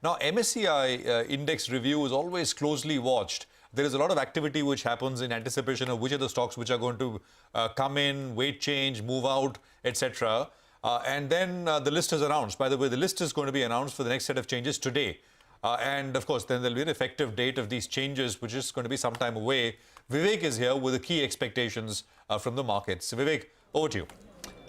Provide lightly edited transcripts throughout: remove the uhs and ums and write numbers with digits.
Now, MSCI index review is always closely watched. There is a lot of activity which happens in anticipation of which are the stocks which are going to come in, weight change, move out, etc. And then the list is announced. By the way, the list is going to be announced for the next set of changes today. And of course, then there'll be an effective date of these changes, which is going to be some time away. Vivek is here with the key expectations from the markets. Vivek, over to you.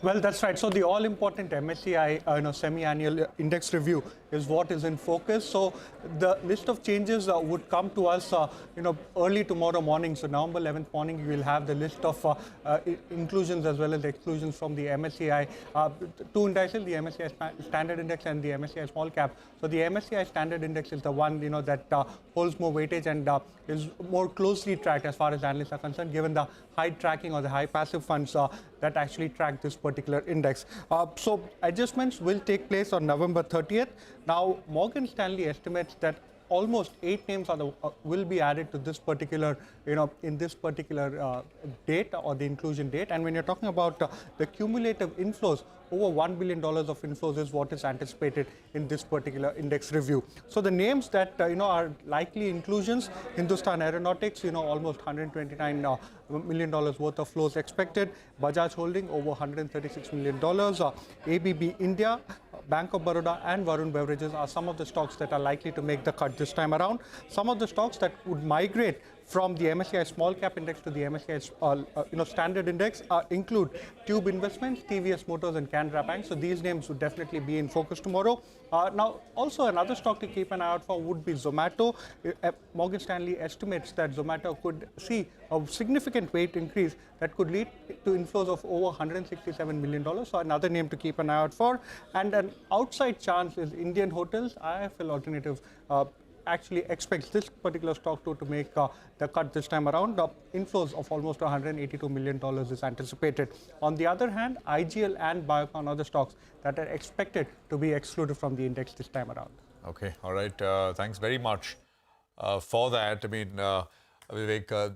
Well, that's right. So the all-important MSCI semi-annual index review is what is in focus. So the list of changes would come to us, early tomorrow morning. So November 11th morning, you will have the list of inclusions as well as exclusions from the MSCI. Two indices, the MSCI Standard Index and the MSCI Small Cap. So the MSCI Standard Index is the one, that holds more weightage and is more closely tracked as far as analysts are concerned, given the high tracking or the high passive funds that actually track this particular index. So adjustments will take place on November 30th. Now, Morgan Stanley estimates that almost 8 names will be added to this particular, in this particular date or the inclusion date. And when you're talking about the cumulative inflows, over $1 billion of inflows is what is anticipated in this particular index review. So the names that are likely inclusions: Hindustan Aeronautics, almost $129 million worth of flows expected. Bajaj Holding, over $136 million. ABB India, Bank of Baroda and Varun Beverages are some of the stocks that are likely to make the cut this time around. Some of the stocks that would migrate from the MSCI Small Cap Index to the MSCI Standard Index include Tube Investments, TVS Motors and Canara Bank. So these names would definitely be in focus tomorrow. Now, also another stock to keep an eye out for would be Zomato. Morgan Stanley estimates that Zomato could see a significant weight increase that could lead to inflows of over $167 million. So another name to keep an eye out for. And an outside chance is Indian Hotels. IIFL Alternatives actually expects this particular stock to make the cut this time around. Inflows of almost $182 million is anticipated. On the other hand, IGL and Biocon are the stocks that are expected to be excluded from the index this time around. Okay, all right. Thanks very much for that. I mean, Vivek.